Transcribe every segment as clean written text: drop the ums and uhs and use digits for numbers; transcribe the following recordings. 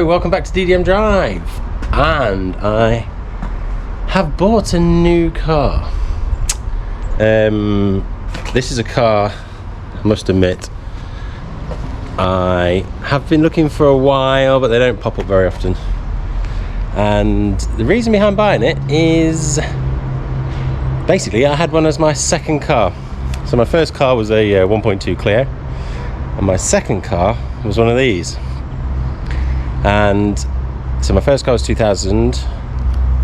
Hello, welcome back to DDM Drive, and I have bought a new car. This is a car, I must admit, I have been looking for a while, but they don't pop up very often. And the reason behind buying it is basically I had one as my second car. So my first car was a 1.2 Clio, and my second car was one of these. And so my first car was 2000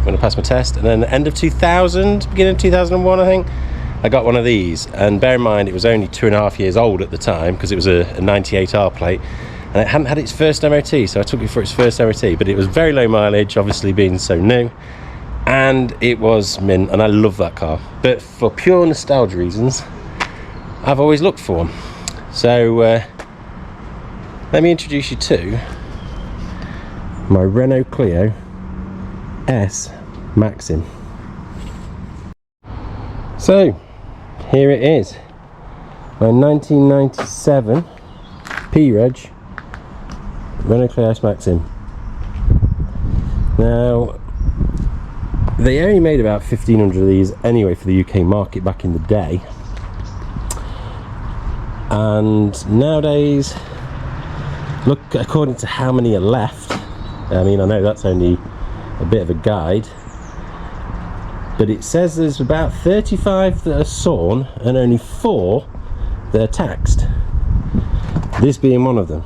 when I passed my test, and then the end of 2000, beginning of 2001 I think, I got one of these. And bear in mind it was only 2.5 years old at the time, because it was a 98R plate and it hadn't had its first MOT, so I took it for its first MOT. But it was very low mileage, obviously being so new, and it was mint, and I love that car. But for pure nostalgia reasons, I've always looked for one. So let me introduce you to my Renault Clio S Maxim. So here it is, my 1997 P-Reg Renault Clio S Maxim. Now, they only made about 1,500 of these anyway for the UK market back in the day, and nowadays, look, according to how many are left, I mean, I know that's only a bit of a guide, but it says there's about 35 that are sawn and only 4 that are taxed, this being one of them.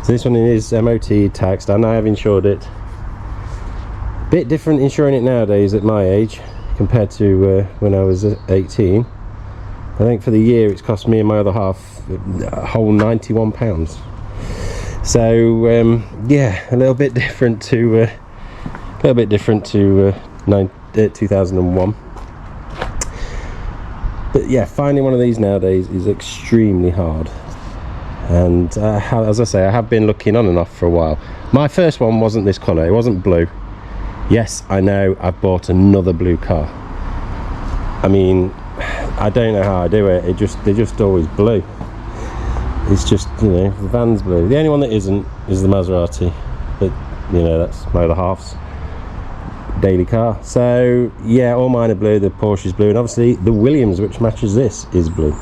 So this one is MOT taxed, and I have insured it. Bit different insuring it nowadays at my age compared to when I was 18. I think for the year it's cost me and my other half a whole £91. So yeah, a little bit different to 2001. But yeah, finding one of these nowadays is extremely hard. And as I say, I have been looking on and off for a while. My first one wasn't this colour, it wasn't blue. Yes, I know, I've bought another blue car. I mean, I don't know how I do it, they're just always blue. It's just, you know, the van's blue. The only one that isn't is the Maserati, but you know, that's my other half's daily car. So yeah, all mine are blue. The Porsche's blue, and obviously the Williams, which matches this, is blue.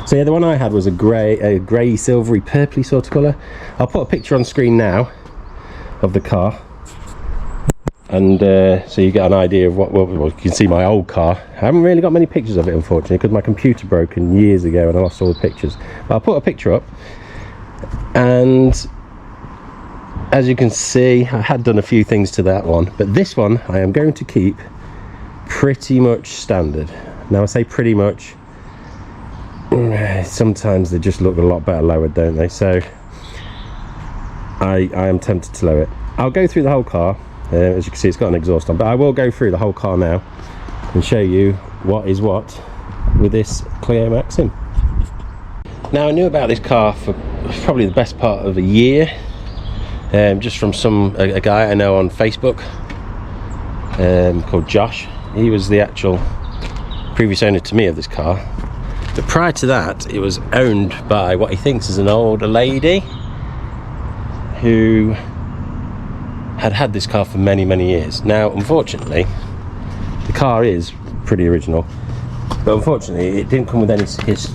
So yeah, the one I had was a grey, silvery, purpley sort of colour. I'll put a picture on screen now of the car, and so you get an idea of what, well, you can see my old car. I haven't really got many pictures of it, unfortunately, because my computer broke years ago and I lost all the pictures. But I'll put a picture up, and as you can see, I had done a few things to that one, but this one I am going to keep pretty much standard. Now I say pretty much, sometimes they just look a lot better lowered, don't they? So I am tempted to lower it. I'll go through the whole car. As you can see, it's got an exhaust on, but I will go through the whole car now and show you what is what with this Clio Maxim. Now, I knew about this car for probably the best part of a year, just from a guy I know on Facebook called Josh. He was the actual previous owner to me of this car, but prior to that it was owned by what he thinks is an older lady who had this car for many years. Now, unfortunately, the car is pretty original, but unfortunately it didn't come with any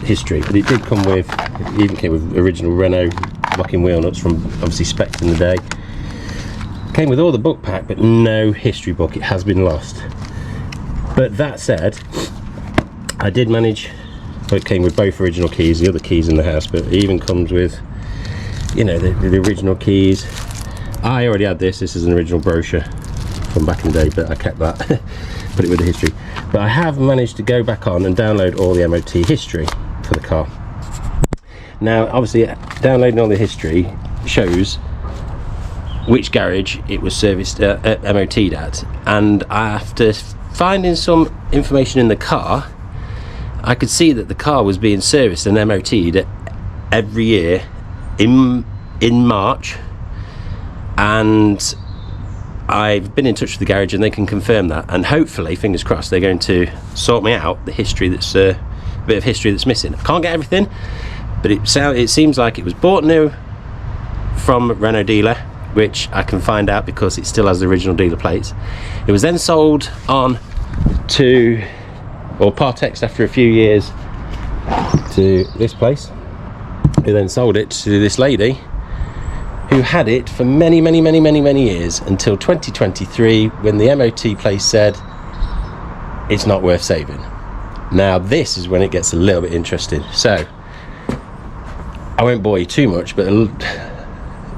history. But it did come with, it even came with original Renault locking wheel nuts from obviously specced in the day. Came with all the book pack, but no history book. It has been lost. But that said, I did manage, well, it came with both original keys, the other keys in the house, but it even comes with, you know, the original keys. I already had this is an original brochure from back in the day, but I kept that, put it with the history. But I have managed to go back on and download all the MOT history for the car. Now, obviously, downloading all the history shows which garage it was serviced MOT'd at, and after finding some information in the car, I could see that the car was being serviced and MOT'd every year in March. And I've been in touch with the garage and they can confirm that, and hopefully, fingers crossed, they're going to sort me out the history that's a bit of history that's missing. I can't get everything, but it seems like it was bought new from Renault dealer, which I can find out because it still has the original dealer plates. It was then sold on to, or Partex after a few years, to this place, who then sold it to this lady who had it for many years, until 2023, when the MOT place said it's not worth saving. Now this is when it gets a little bit interesting. So I won't bore you too much, but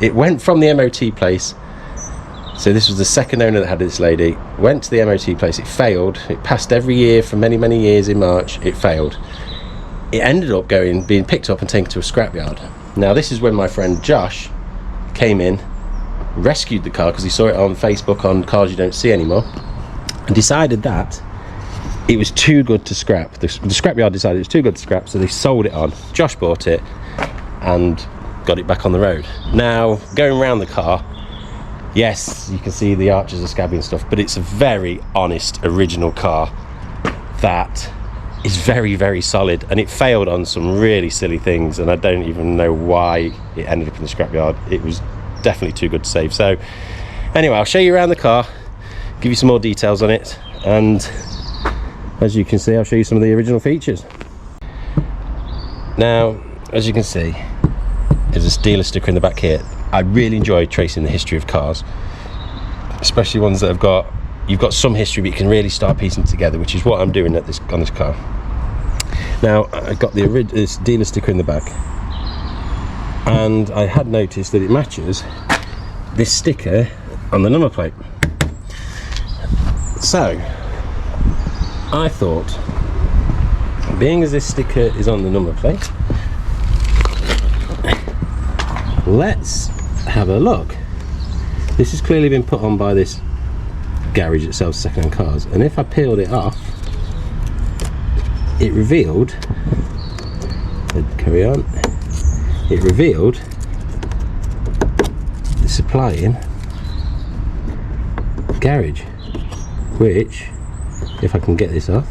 it went from the MOT place. So this was the second owner that had this lady. Went to the MOT place, it failed. It passed every year for many years. In March it failed. It ended up being picked up and taken to a scrapyard. Now this is when my friend Josh came in, rescued the car because he saw it on Facebook on Cars You Don't See Anymore, and decided that it was too good to scrap. The scrapyard decided it was too good to scrap, so they sold it on. Josh bought it and got it back on the road. Now going around the car, yes, you can see the arches are scabby and stuff, but it's a very honest original car that is very solid, and it failed on some really silly things, and I don't even know why it ended up in the scrapyard. It was definitely too good to save. So anyway, I'll show you around the car, give you some more details on it, and as you can see, I'll show you some of the original features. Now, as you can see, there's this dealer sticker in the back here. I really enjoy tracing the history of cars, especially ones that have got, you've got some history, but you can really start piecing together, which is what I'm doing on this car. Now, I got this dealer sticker in the back, and I had noticed that it matches this sticker on the number plate. So I thought, being as this sticker is on the number plate, let's have a look. This has clearly been put on by this garage that sells second-hand cars, and if I peeled it off, it revealed, carry on, it revealed the supplying garage, which, if I can get this off,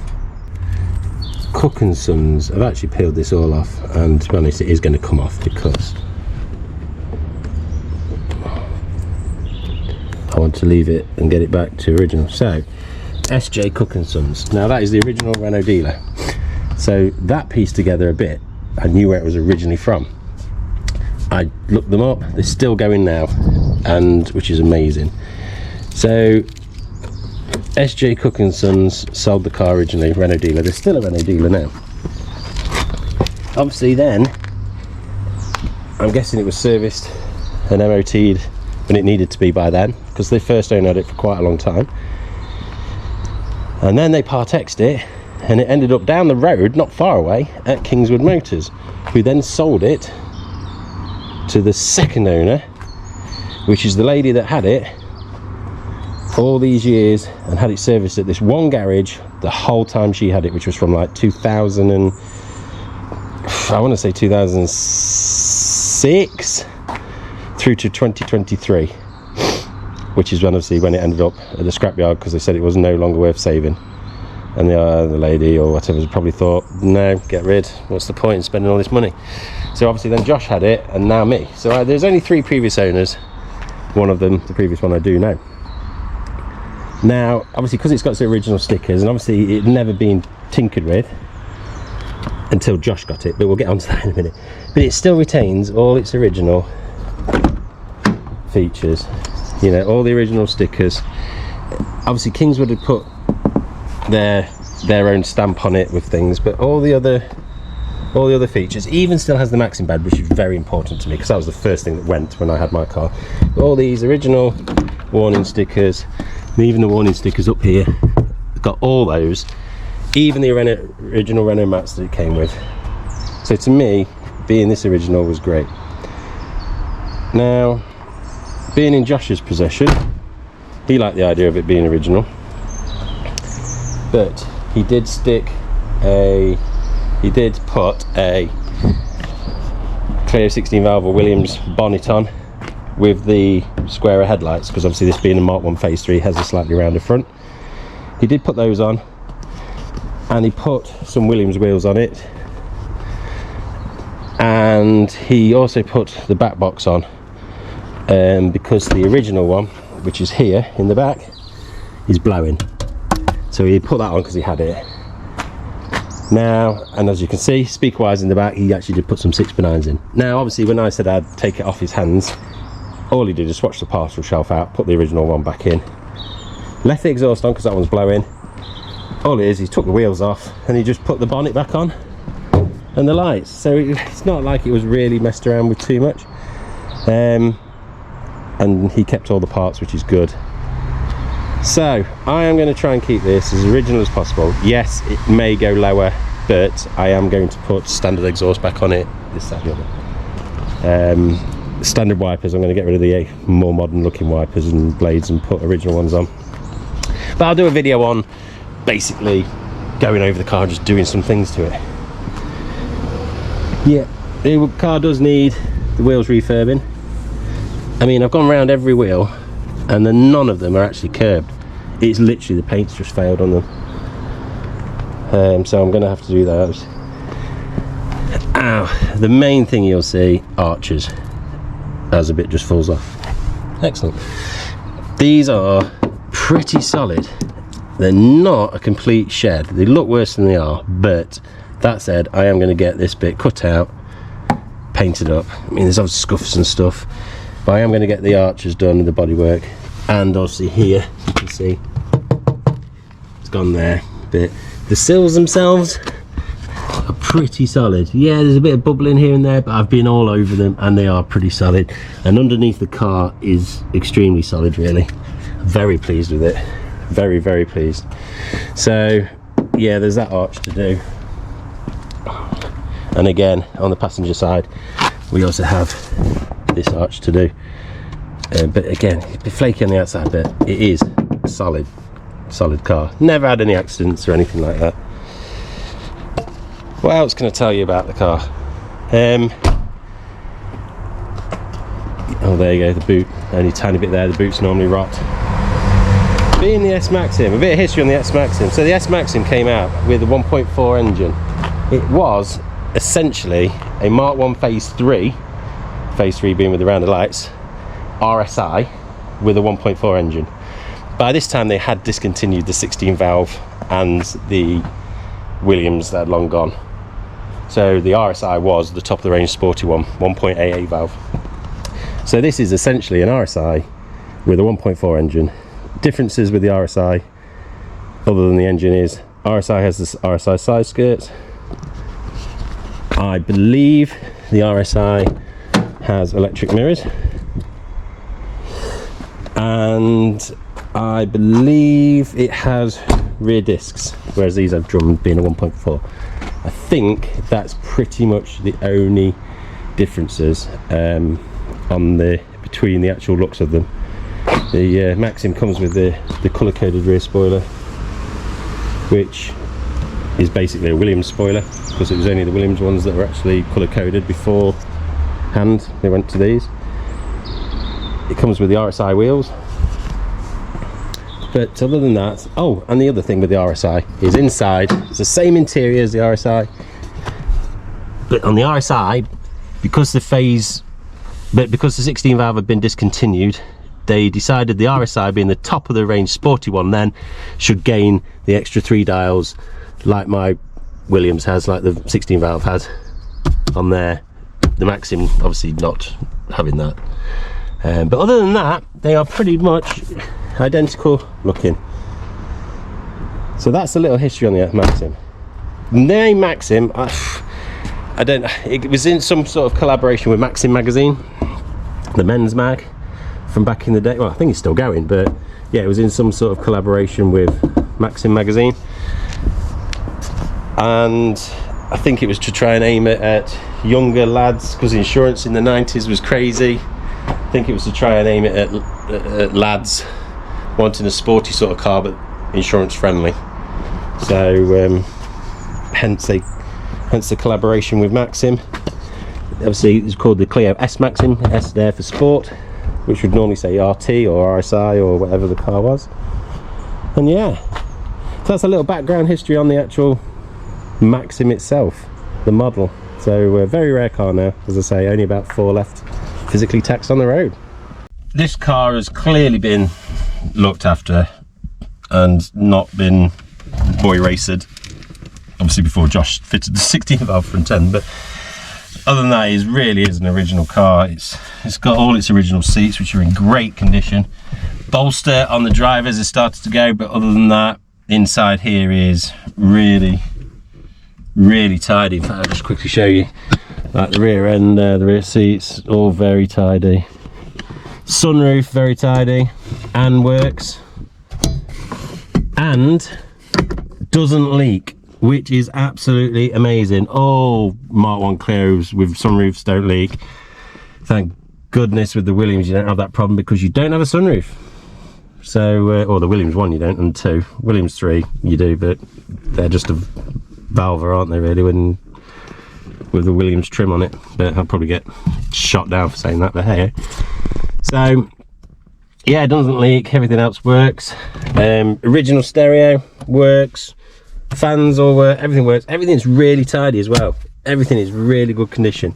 Cook & Sons. I've actually peeled this all off, and to be honest, it is going to come off because I want to leave it and get it back to original. So SJ Cook & Sons. Now that is the original Renault dealer. So that pieced together a bit. I knew where it was originally from. I looked them up. They're still going now, and which is amazing. So SJ Cook & Sons sold the car originally, Renault dealer. They're still a Renault dealer now. Obviously then, I'm guessing it was serviced and MOT'd when it needed to be by then, because they first owned it for quite a long time. And then they Partexed it, and it ended up down the road, not far away, at Kingswood Motors, who then sold it to the second owner, which is the lady that had it all these years and had it serviced at this one garage the whole time she had it, which was from like 2000 and I want to say 2006 through to 2023, which is when obviously when it ended up at the scrapyard because they said it was no longer worth saving. And the lady or whatever probably thought, no, get rid, what's the point in spending all this money? So obviously then Josh had it, and now me. So there's only 3 previous owners. One of them, the previous one, I do know. Now obviously because it's got its original stickers, and obviously it had never been tinkered with until Josh got it, but we'll get onto that in a minute. But it still retains all its original features, you know, all the original stickers. Obviously Kingswood had put their own stamp on it with things, but all the other features, even still has the Maxim badge, which is very important to me because that was the first thing that went when I had my car. But all these original warning stickers, and even the warning stickers up here, got all those, even the original Renault mats that it came with. So to me, being this original was great. Now, being in Josh's possession, he liked the idea of it being original, but he did put a Clio 16 valve or Williams bonnet on with the squarer headlights, because obviously this being a Mk1 Phase 3 has a slightly rounder front. He did put those on, and he put some Williams wheels on it, and he also put the back box on, because the original one, which is here in the back, is blowing. So he put that on because he had it. Now, and as you can see, speaker wires in the back, he actually did put some 6x9s in. Now, obviously, when I said I'd take it off his hands, all he did is swatch the parcel shelf out, put the original one back in, left the exhaust on because that one's blowing. All it is, he took the wheels off and he just put the bonnet back on and the lights. So it's not like it was really messed around with too much. And he kept all the parts, which is good. So I am going to try and keep this as original as possible. Yes, it may go lower, but I am going to put standard exhaust back on it. This, that, the other. Standard wipers, I'm going to get rid of the more modern looking wipers and blades and put original ones on. But I'll do a video on basically going over the car and just doing some things to it. Yeah, the car does need the wheels refurbing. I mean, I've gone around every wheel and then none of them are actually curbed. It's literally the paint's just failed on them. So I'm going to have to do those. Ow, the main thing you'll see, arches, as a bit just falls off. Excellent. These are pretty solid. They're not a complete shed. They look worse than they are, but that said, I am going to get this bit cut out, painted up. I mean, there's obviously scuffs and stuff, but I am going to get the arches done and the bodywork. And obviously here, you can see, it's gone there. But the sills themselves are pretty solid. Yeah, there's a bit of bubbling here and there, but I've been all over them and they are pretty solid. And underneath the car is extremely solid, really. Very pleased with it. Very, very pleased. So, yeah, there's that arch to do. And again, on the passenger side, we also have this arch to do. But again, it's a bit flaky on the outside, but it is a solid car. Never had any accidents or anything like that. What else can I tell you about the car? Oh, there you go, the boot. Only a tiny bit there, the boot's normally rot. Being the S Maxim, a bit of history on the S Maxim. So the S Maxim came out with a 1.4 engine. It was essentially a Mk1 Phase 3 being with the rounded lights, RSi with a 1.4 engine. By this time they had discontinued the 16 valve and the Williams that had long gone. So the RSi was the top of the range sporty one, 1.88 valve. So this is essentially an RSi with a 1.4 engine. Differences with the RSi, other than the engine, is RSi has this RSi side skirts. I believe the RSi has electric mirrors. And I believe it has rear discs, whereas these have drum, being a 1.4. I think that's pretty much the only differences between the actual looks of them. The Maxim comes with the colour-coded rear spoiler, which is basically a Williams spoiler, because it was only the Williams ones that were actually colour-coded beforehand. They went to these. It comes with the RSi wheels. But other than that, oh, and the other thing with the RSi is inside, it's the same interior as the RSi, but on the RSi, because the 16 valve had been discontinued, they decided the RSi, being the top of the range sporty one, then should gain the extra 3 dials like my Williams has, like the 16 valve has on there. The Maxim obviously not having that. But other than that, they are pretty much identical looking. So that's a little history on the Maxim. The name Maxim, I don't, it was in some sort of collaboration with Maxim magazine, the men's mag from back in the day. Well, I think it's still going, but yeah, it was in some sort of collaboration with Maxim magazine, and I think it was to try and aim it at younger lads, because insurance in the 90s was crazy. I think it was to try and aim it at lads wanting a sporty sort of car, but insurance friendly. So hence the collaboration with Maxim. Obviously it's called the Clio S Maxim, S there for sport, which would normally say RT or RSi or whatever the car was. And yeah, so that's a little background history on the actual Maxim itself, the model. So very rare car now, as I say, only about 4 left physically taxed on the road. this car has clearly been looked after and not been boy raced. Obviously before Josh fitted the 16 valve front end, but other than that, it really is an original car. It's got all its original seats, which are in great condition. Bolster on the drivers has started to go, but other than that, inside here is really tidy. In fact, I'll just quickly show you, like the rear end, the rear seats, all very tidy. Sunroof very tidy and works and doesn't leak, which is absolutely amazing. All Mk1 Clios with sunroofs don't leak. Thank goodness with the Williams you don't have that problem, because you don't have a sunroof. So, or the Williams 1 you don't, and 2. Williams 3 you do, but they're just a valver, aren't they, really, with the Williams trim on it. But I'll probably get shot down for saying that, but hey. So, yeah, it doesn't leak, everything else works. Original stereo works. Fans all work, everything works. Everything's really tidy as well. Everything is really good condition.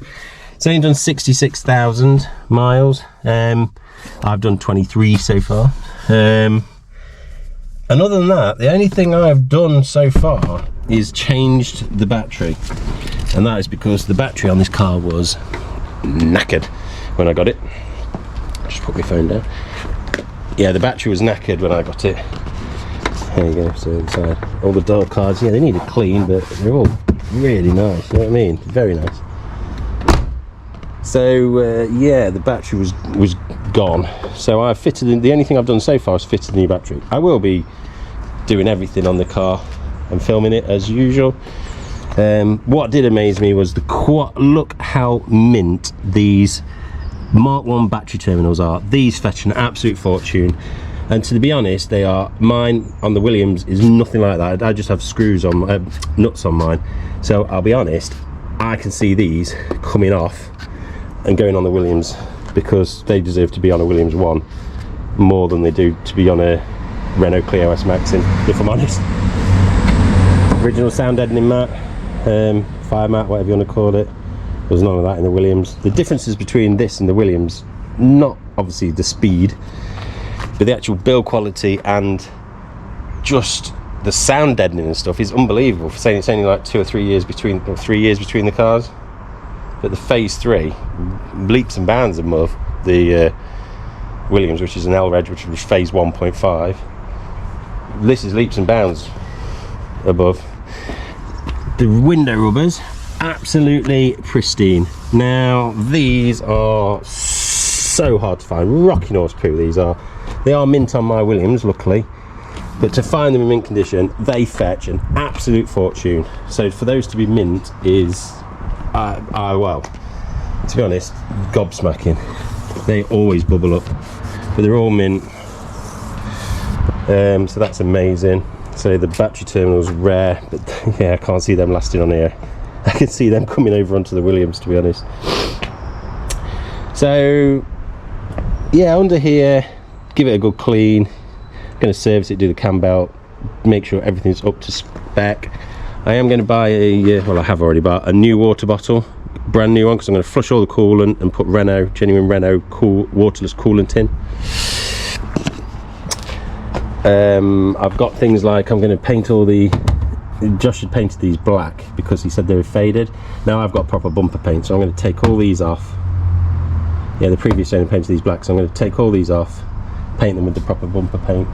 It's only done 66,000 miles. I've done 23 so far. And other than that, the only thing I've done so far is changed the battery. And that is because the battery on this car was knackered when I got it. Just put my phone down. Yeah, the battery was knackered when I got it. There you go, so inside all the door cards, yeah, they need it clean, but they're all really nice, you know what I mean? Very nice. So yeah, the battery was gone, so I've fitted in, the only thing I've done so far is fitted a new battery. I will be doing everything on the car and filming it as usual. What did amaze me was look how mint these Mk1 battery terminals are. These fetch an absolute fortune. And to be honest, they are, mine on the Williams is nothing like that. I just have screws on, nuts on mine. So I'll be honest, I can see these coming off and going on the Williams, because they deserve to be on a Williams 1 more than they do to be on a Renault Clio S Maxim, if I'm honest. Original sound deadening mat, fire mat, whatever you want to call it. There's none of that in the Williams. The differences between this and the Williams, not obviously the speed, but the actual build quality and just the sound deadening and stuff is unbelievable. For saying it's only like 2 or 3 years between, or 3 years between the cars, but the Phase 3 leaps and bounds above the Williams, which is an L-Reg, which was Phase 1.5. This is leaps and bounds above. The window rubbers, absolutely pristine. Now these are so hard to find. Rocking horse poo these are. They are mint on my Williams, luckily, but to find them in mint condition, they fetch an absolute fortune. So for those to be mint is, well, to be honest, gobsmacking. They always bubble up, but they're all mint. So that's amazing. So the battery terminal's rare, but yeah, I can't see them lasting on here. I can see them coming over onto the Williams, to be honest. So yeah, under here, give it a good clean. Going to service it, do the cam belt, make sure everything's up to spec. I am going to buy a, well, I have already bought a new water bottle, brand new one, because I'm going to flush all the coolant and put Renault, genuine Renault waterless coolant in. I've got things like, I'm going to paint all the, Josh had painted these black because he said they were faded. Now I've got proper bumper paint, so I'm going to take all these off. Yeah, the previous owner painted these black, so I'm going to take all these off, paint them with the proper bumper paint,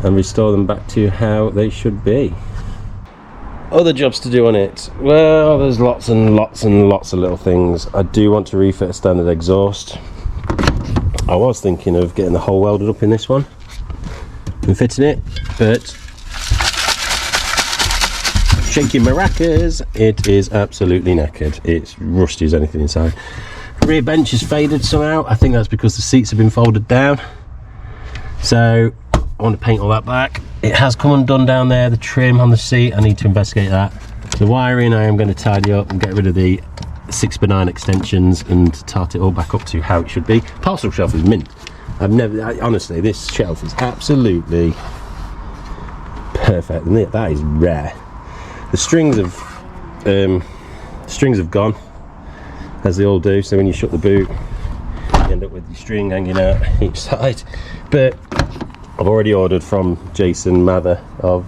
and restore them back to how they should be. Other jobs to do on it, well, there's lots and lots and lots of little things. I do want to refit a standard exhaust. I was thinking of getting the hole welded up in this one and fitting it, but shaking maracas, it is absolutely knackered. It's rusty as anything inside. Rear bench is faded somehow. I think that's because the seats have been folded down, so I want to paint all that back. It has come undone down there, the trim on the seat. I need to investigate that. The wiring I am going to tidy up and get rid of the 6x9 extensions and tart it all back up to how it should be. Parcel shelf is mint. Honestly, this shelf is absolutely perfect, and that is rare. The strings have gone, as they all do, so when you shut the boot, you end up with the string hanging out each side. But I've already ordered from Jason Mather of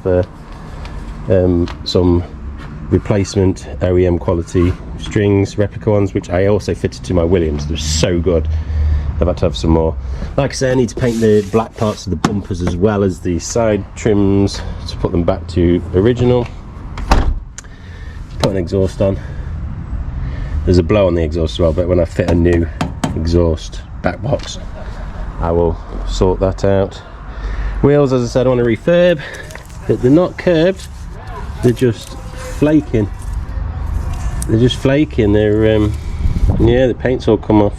some replacement OEM quality strings, replica ones, which I also fitted to my Williams. They're so good. I've had to have some more. Like I say, I need to paint the black parts of the bumpers as well as the side trims to put them back to original. Put an exhaust on. There's a blow on the exhaust as well, but when I fit a new exhaust back box, I will sort that out. Wheels, as I said, I want to refurb, but they're not curved, they're just flaking. They're just flaking. They're yeah, the paint's all come off.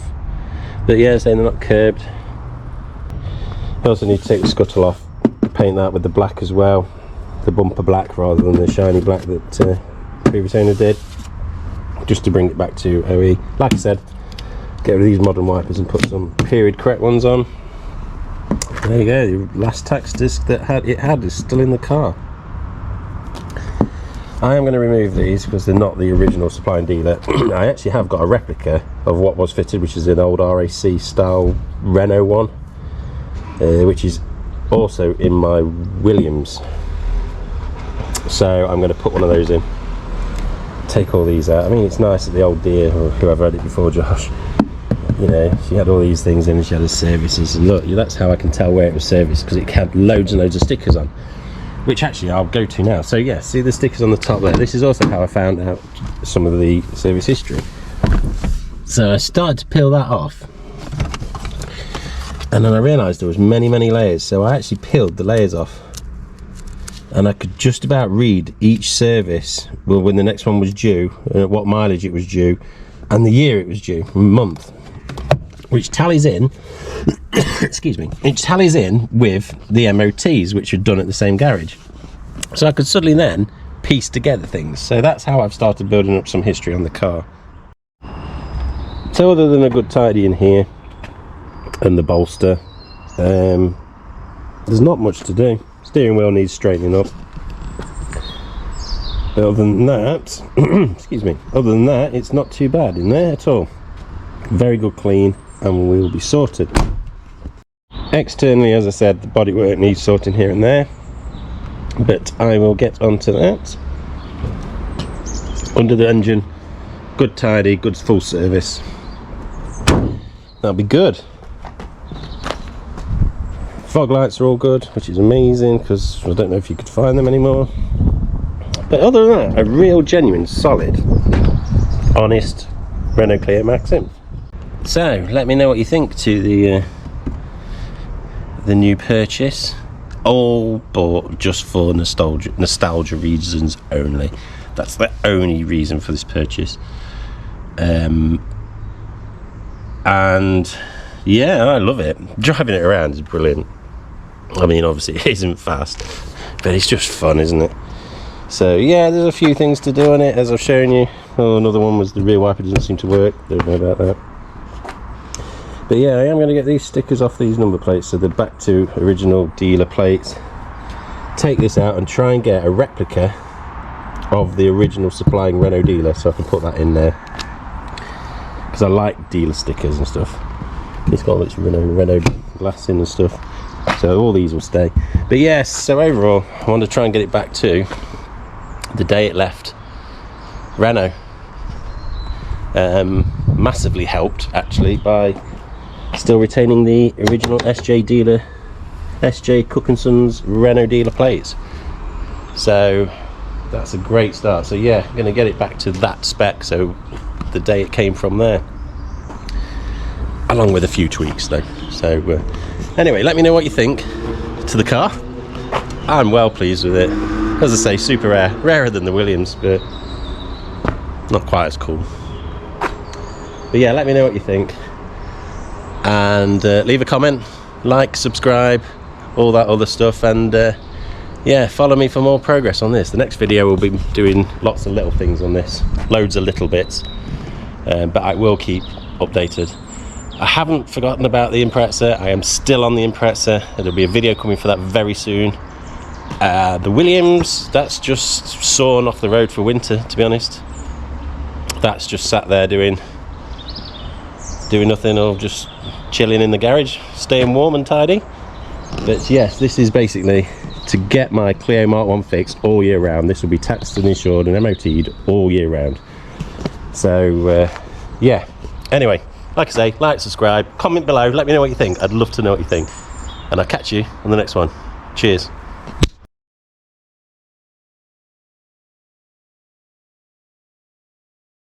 But yeah, they're not curbed. I also need to take the scuttle off, paint that with the black as well, the bumper black rather than the shiny black that previous owner did, just to bring it back to OE. Like I said, get rid of these modern wipers and put some period correct ones on. There you go, the last tax disc that it had is still in the car. I am going to remove these because they're not the original supply and dealer. I actually have got a replica of what was fitted, which is an old RSi style Renault one, which is also in my Williams. So I'm going to put one of those in, take all these out. I mean, it's nice that the old dear, or whoever had it before Josh, you know, she had all these things in and she had her services, and look, that's how I can tell where it was serviced, because it had loads and loads of stickers on, which actually I'll go to now. So yeah, see the stickers on the top there? This is also how I found out some of the service history. So I started to peel that off, and then I realised there was many layers, so I actually peeled the layers off, and I could just about read each service, well, when the next one was due, what mileage it was due, and the year it was due, month, which tallies in excuse me, which tallies in with the MOTs which are done at the same garage. So I could suddenly then piece together things. So that's how I've started building up some history on the car. So other than a good tidy in here and the bolster, there's not much to do. Steering wheel needs straightening up. But other than that excuse me, other than that, it's not too bad in there at all. Very good clean, and we will be sorted. Externally, as I said, the bodywork needs sorting here and there, but I will get onto that. Under the engine, good tidy, good full service. That'll be good. Fog lights are all good, which is amazing, because I don't know if you could find them anymore. But other than that, a real genuine, solid, honest Renault Clio Maxim. So let me know what you think to the new purchase. All bought just for nostalgia reasons only. That's the only reason for this purchase. And yeah, I love it. Driving it around is brilliant. I mean, obviously it isn't fast, but it's just fun, isn't it? So yeah, there's a few things to do on it, as I've shown you. Oh, another one was the rear wiper doesn't seem to work. Don't know about that. But yeah, I am going to get these stickers off these number plates, so they're back to original dealer plates. Take this out and try and get a replica of the original supplying Renault dealer, so I can put that in there, because I like dealer stickers and stuff. It's got all its Renault glass in and stuff, so all these will stay. But yes, so overall I want to try and get it back to the day it left Renault. Massively helped actually by still retaining the original SJ dealer, SJ Cook & Sons Renault dealer plates. So that's a great start. So yeah, I'm going to get it back to that spec, so the day it came from there, along with a few tweaks though. So anyway, let me know what you think to the car. I'm well pleased with it. As I say, super rare, rarer than the Williams, but not quite as cool. But yeah, let me know what you think, and leave a comment, like, subscribe, all that other stuff, and yeah, follow me for more progress on this. The next video will be doing lots of little things on this, loads of little bits, but I will keep updated. I haven't forgotten about the Impreza. I am still on the Impreza. There'll be a video coming for that very soon. The Williams, that's just sawn off the road for winter, to be honest. That's just sat there doing doing nothing or just chilling in the garage, staying warm and tidy. But yes, this is basically to get my Clio Mark 1 fixed all year round. This will be taxed and insured and MOT'd all year round. So yeah, anyway, like I say, like, subscribe, comment below, let me know what you think. I'd love to know what you think, and I'll catch you on the next one. Cheers.